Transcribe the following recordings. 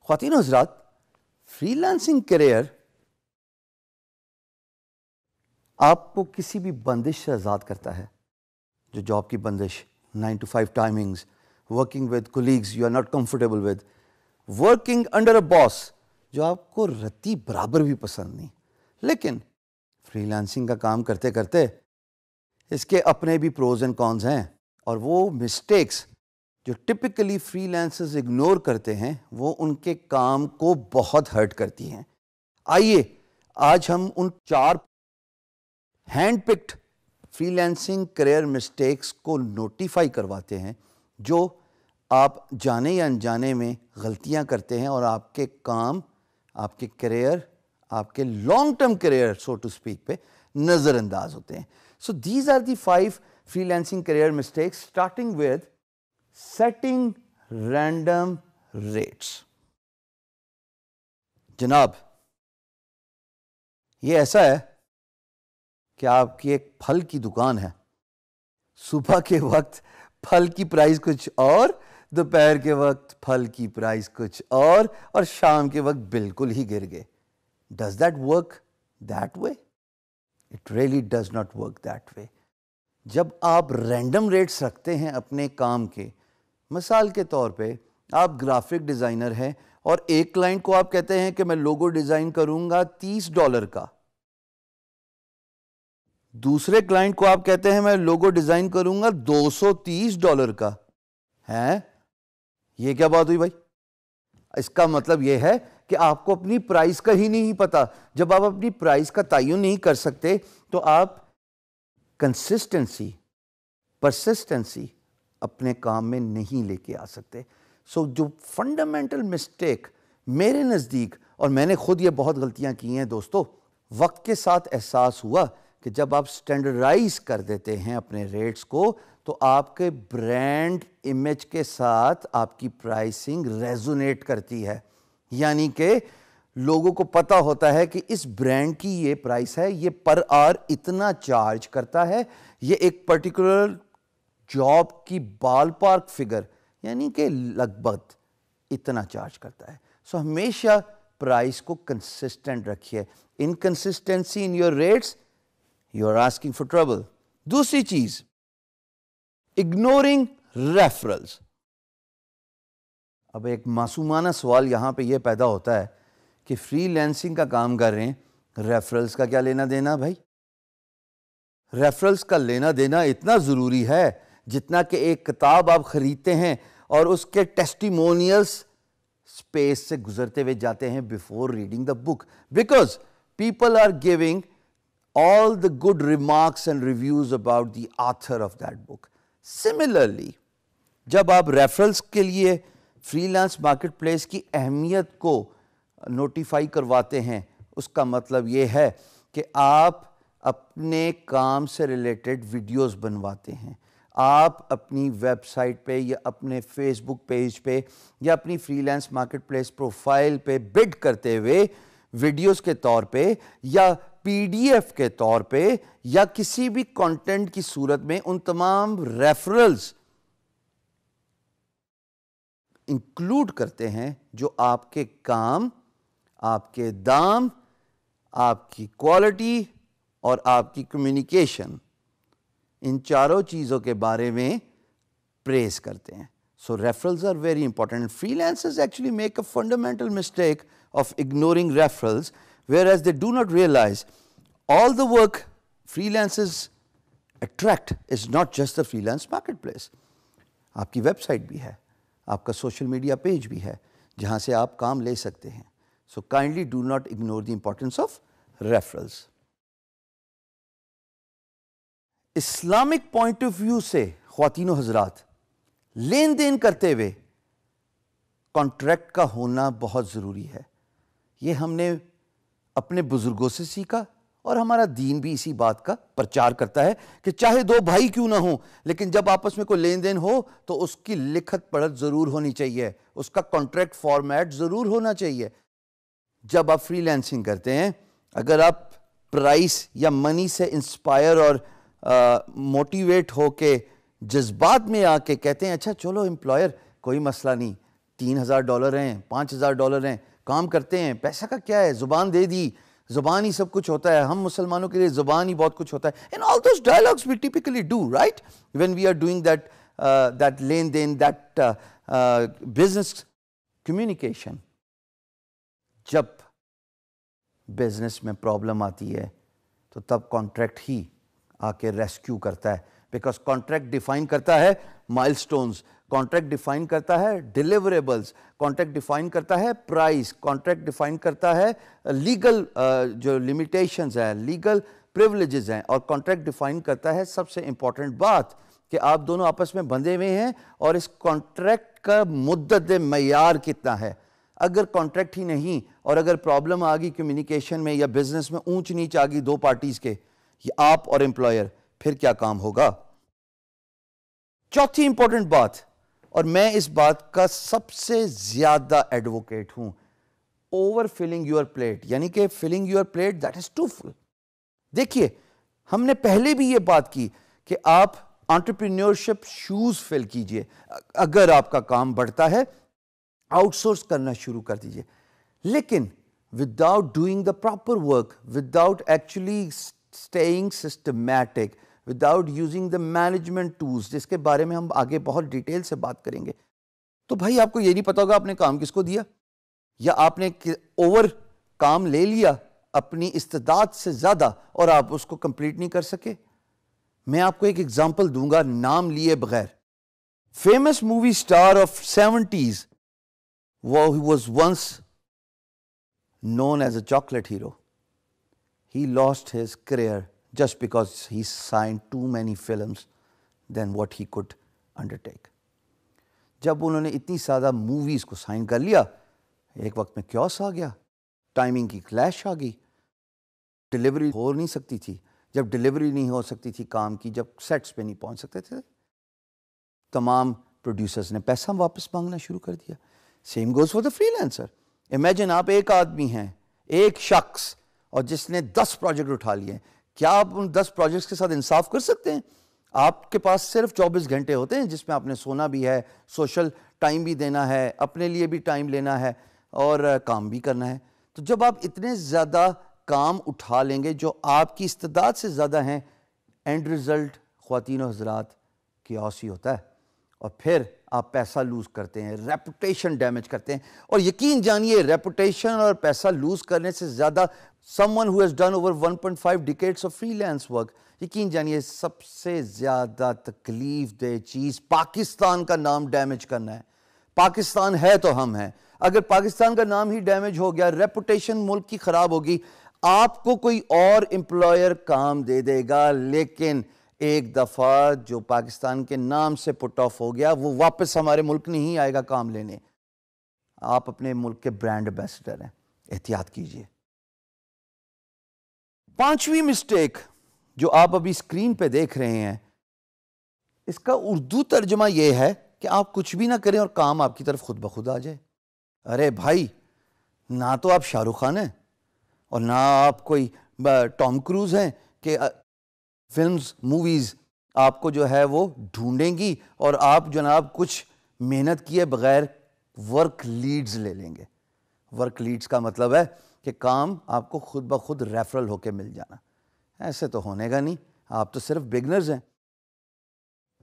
خواتین و حضرات، فری لانسنگ کیریئر آپ کو کسی بھی بندش سے آزاد کرتا ہے. جو جاب کی بندش، 9 to 5 timings, working with colleagues you are not comfortable with, working under a boss جو آپ کو رتی برابر بھی پسند نہیں. لیکن فری لانسنگ کا کام کرتے کرتے اس کے اپنے بھی پروز اینڈ کونز ہیں، اور وہ مسٹیکس جو ٹپکلی فری لانسرز اگنور کرتے ہیں وہ ان کے کام کو بہت ہرٹ کرتی ہیں. آئیے آج ہم ان 4 hand picked freelancing career mistakes کو نوٹیفائی کرواتے ہیں جو آپ جانے یا انجانے میں غلطیاں کرتے ہیں اور آپ کے کام، آپ کے کیریئر، آپ کے long term career so to speak پہ نظر انداز ہوتے ہیں. So these are the 5 freelancing career mistakes starting with setting random rates. جناب، یہ ایسا ہے کہ آپ کی ایک پھل کی دکان ہے. صبح کے وقت پھل کی پرائز کچھ اور، دوپہر کے وقت پھل کی پرائز کچھ اور شام کے وقت بالکل ہی گر گئے. Does that work that way? It really does not work that way. جب آپ رینڈم ریٹس رکھتے ہیں اپنے کام کے، مثال کے طور پہ آپ گرافک ڈیزائنر ہیں اور ایک کلائنٹ کو آپ کہتے ہیں کہ میں لوگو ڈیزائن کروں گا $30 کا، دوسرے کلائنٹ کو آپ کہتے ہیں میں لوگو ڈیزائن کروں گا $230 کا. ہے یہ کیا بات ہوئی بھائی؟ اس کا مطلب یہ ہے کہ آپ کو اپنی پرائز کا ہی نہیں پتا. جب آپ اپنی پرائز کا تعین نہیں کر سکتے تو آپ کنسسٹنسی، پرسسٹنسی اپنے کام میں نہیں لے کے آ سکتے. سو جو فنڈامنٹل مسٹیک میرے نزدیک، اور میں نے خود یہ بہت غلطیاں کی ہیں دوستو، وقت کے ساتھ احساس ہوا کہ جب آپ سٹینڈرڈائز کر دیتے ہیں اپنے ریٹس کو تو آپ کے برانڈ امیج کے ساتھ آپ کی پرائسنگ ریزونیٹ کرتی ہے. یعنی کہ لوگوں کو پتا ہوتا ہے کہ اس برانڈ کی یہ پرائس ہے، یہ پر آور اتنا چارج کرتا ہے، یہ ایک پرٹیکولر جاب کی بال پارک فگر یعنی کہ لگ بھگ اتنا چارج کرتا ہے. سو ہمیشہ پرائس کو کنسسٹنٹ رکھیے. Inconsistency in your rates, you are asking for trouble. دوسری چیز، اگنورنگ ریفرلز. اب ایک معصومانہ سوال یہاں پہ یہ پیدا ہوتا ہے کہ فری لانسنگ کا کام کر رہے ہیں، ریفرلز کا کیا لینا دینا بھائی؟ ریفرلز کا لینا دینا اتنا ضروری ہے جتنا کہ ایک کتاب آپ خریدتے ہیں اور اس کے ٹیسٹیمونیلز اسپیس سے گزرتے ہوئے جاتے ہیں before reading the book, because people are giving all the good remarks and reviews about the author of that book. Similarly, جب آپ ریفرلز کے لیے فری لانس مارکیٹ پلیس کی اہمیت کو نوٹیفائی کرواتے ہیں، اس کا مطلب یہ ہے کہ آپ اپنے کام سے ریلیٹڈ ویڈیوز بنواتے ہیں، آپ اپنی ویب سائٹ پہ یا اپنے فیس بک پیج پہ یا اپنی free lance market place profile پہ بڈ کرتے ہوئے ویڈیوز کے طور پہ یا PDF کے طور پہ یا کسی بھی کانٹینٹ کی صورت میں ان تمام ریفرلز انکلوڈ کرتے ہیں جو آپ کے کام، آپ کے دام، آپ کی کوالٹی اور آپ کی کمیونیکیشن، ان چاروں چیزوں کے بارے میں پریز کرتے ہیں. So referrals are very important. Freelancers actually make a fundamental mistake of ignoring referrals, whereas they do not realize all the work freelancers attract is not just the freelance marketplace. آپ کی web site بھی ہے، آپ کا social media page بھی ہے جہاں سے آپ کام لے سکتے ہیں. So kindly do not ignore the importance of referrals. Islamic point of view سے خواتین و حضرات، لین دین کرتے ہوئے کانٹریکٹ کا ہونا بہت ضروری ہے. یہ ہم نے اپنے بزرگوں سے سیکھا اور ہمارا دین بھی اسی بات کا پرچار کرتا ہے کہ چاہے 2 بھائی کیوں نہ ہوں لیکن جب آپس میں کوئی لین دین ہو تو اس کی لکھت پڑھت ضرور ہونی چاہیے، اس کا کانٹریکٹ فارمیٹ ضرور ہونا چاہیے. جب آپ فری لانسنگ کرتے ہیں، اگر آپ پرائس یا منی سے انسپائر اور موٹیویٹ ہو کے جذبات میں آ کے کہتے ہیں اچھا چلو امپلائر کوئی مسئلہ نہیں $3,000 ہیں, $5,000 ہیں, کام کرتے ہیں. پیسہ کا کیا ہے, زبان دے دی, زبان ہی سب کچھ ہوتا ہے. ہم مسلمانوں کے لیے زبان ہی بہت کچھ ہوتا ہے. And all those dialogues we typically do, right? When we are doing that لین دین, that business communication. جب بزنس میں پرابلم آتی ہے تو تب کانٹریکٹ ہی آ کے ریسکیو کرتا ہے, بیکاز کانٹریکٹ ڈیفائن کرتا ہے مائل سٹونز, کانٹریکٹ ڈیفائن کرتا ہے ڈیلیوریبلز, کانٹریکٹ ڈیفائن کرتا ہے پرائز, کانٹریکٹ ڈیفائن کرتا ہے لیگل جو لمیٹیشنز ہیں, لیگل پریولیجز ہیں, اور کانٹریکٹ ڈیفائن کرتا ہے سب سے امپورٹنٹ بات کہ آپ دونوں آپس میں بندھے ہوئے ہیں اور اس کانٹریکٹ کا مدت معیار کتنا ہے. اگر کانٹریکٹ ہی نہیں اور اگر پرابلم آ گئی کمیونیکیشن میں یا بزنس میں, اونچ نیچ آ گئی دو پارٹیز کے, یہ آپ اور امپلائر, پھر کیا کام ہوگا. چوتھی امپورٹنٹ بات, اور میں اس بات کا سب سے زیادہ ایڈوکیٹ ہوں, اوور فلنگ یور پلیٹ, یعنی کہ filling your plate that is too full. دیکھیے ہم نے پہلے بھی یہ بات کی کہ آپ انٹرپرینیورشپ شوز فل کیجئے. اگر آپ کا کام بڑھتا ہے آؤٹ سورس کرنا شروع کر دیجئے, لیکن without doing the proper work, without actually staying systematic, without using the management tools, جس کے بارے میں ہم آگے بہت ڈیٹیل سے بات کریں گے, تو بھائی آپ کو یہ نہیں پتا ہوگا آپ نے کام کس کو دیا, یا آپ نے اوور کام لے لیا اپنی استعداد سے زیادہ اور آپ اس کو کمپلیٹ نہیں کر سکے. میں آپ کو ایک ایگزامپل دوں گا نام لیے بغیر. Famous movie star of 70s, he was once known as a chocolate hero. He lost his career just because he signed too many films than what he could undertake. جب انہوں نے اتنی زیادہ موویز کو سائن کر لیا, ایک وقت میں کیوس آ گیا, ٹائمنگ کی کلیش آ گئی, ڈیلیوری ہو نہیں سکتی تھی. جب ڈیلیوری نہیں ہو سکتی تھی کام کی, جب سیٹس پہ نہیں پہنچ سکتے تھے, تمام پروڈیوسرز نے پیسہ واپس مانگنا شروع کر دیا. Same goes for the free lancer. Imagine آپ ایک آدمی ہیں, ایک شخص, اور جس نے 10 پروجیکٹ اٹھا لیے ہیں. کیا آپ ان 10 پروجیکٹس کے ساتھ انصاف کر سکتے ہیں؟ آپ کے پاس صرف 24 گھنٹے ہوتے ہیں جس میں آپ نے سونا بھی ہے, سوشل ٹائم بھی دینا ہے, اپنے لیے بھی ٹائم لینا ہے اور کام بھی کرنا ہے. تو جب آپ اتنے زیادہ کام اٹھا لیں گے جو آپ کی استعداد سے زیادہ ہیں, اینڈ ریزلٹ خواتین و حضرات کیوس ہی ہوتا ہے, اور پھر آپ پیسہ لوز کرتے ہیں, ریپوٹیشن ڈیمیج کرتے ہیں. اور یقین جانیے ریپوٹیشن اور پیسہ لوز کرنے سے زیادہ someone who has done over 1.5 decades of freelance work, یقین جانیے سب سے زیادہ تکلیف دہ چیز پاکستان کا نام ڈیمیج کرنا ہے. پاکستان ہے تو ہم ہیں. اگر پاکستان کا نام ہی ڈیمیج ہو گیا, ریپوٹیشن ملک کی خراب ہوگی, آپ کو کوئی اور امپلائر کام دے دے گا, لیکن ایک دفعہ جو پاکستان کے نام سے پٹ آف ہو گیا وہ واپس ہمارے ملک نہیں آئے گا کام لینے. آپ اپنے ملک کے برانڈ ایمبیسڈر ہیں, احتیاط کیجئے. 5ویں مسٹیک جو آپ ابھی اسکرین پہ دیکھ رہے ہیں, اس کا اردو ترجمہ یہ ہے کہ آپ کچھ بھی نہ کریں اور کام آپ کی طرف خود بخود آ جائے. ارے بھائی, نہ تو آپ شاہ رخ خان ہیں اور نہ آپ کوئی ٹام کروز ہیں کہ فلمز موویز آپ کو جو ہے وہ ڈھونڈیں گی اور آپ جناب کچھ محنت کیے بغیر ورک لیڈز لے لیں گے. ورک لیڈز کا مطلب ہے کہ کام آپ کو خود بخود ریفرل ہو کے مل جانا. ایسے تو ہونے گا نہیں, آپ تو صرف بگنرز ہیں.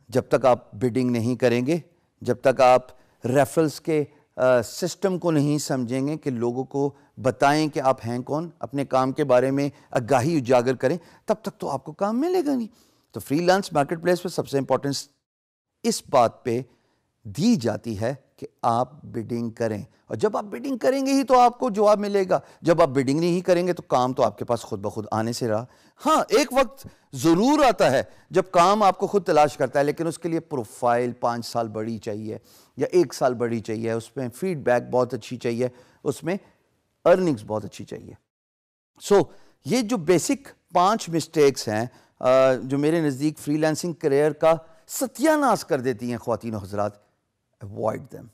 جب تک آپ بڈنگ نہیں کریں گے, جب تک آپ ریفرلز کے سسٹم کو نہیں سمجھیں گے کہ لوگوں کو بتائیں کہ آپ ہیں کون, اپنے کام کے بارے میں آگاہی اجاگر کریں, تب تک تو آپ کو کام ملے گا نہیں. تو فری لانس مارکیٹ پلیس پہ سب سے امپورٹنس اس بات پہ دی جاتی ہے کہ آپ بڈنگ کریں, اور جب آپ بڈنگ کریں گے ہی تو آپ کو جواب ملے گا. جب آپ بڈنگ نہیں کریں گے تو کام تو آپ کے پاس خود بخود آنے سے رہا. ہاں, ایک وقت ضرور آتا ہے جب کام آپ کو خود تلاش کرتا ہے, لیکن اس کے لیے پروفائل 5 سال بڑی چاہیے یا 1 سال بڑی چاہیے, اس میں فیڈ بیک بہت اچھی چاہیے, اس میں ارننگز بہت اچھی چاہیے. سو یہ جو بیسک 5 مسٹیکس ہیں جو میرے نزدیک فری لانسنگ کریئر کا ستیہ ناش کر دیتی ہیں خواتین و حضرات, اوائڈ دیم.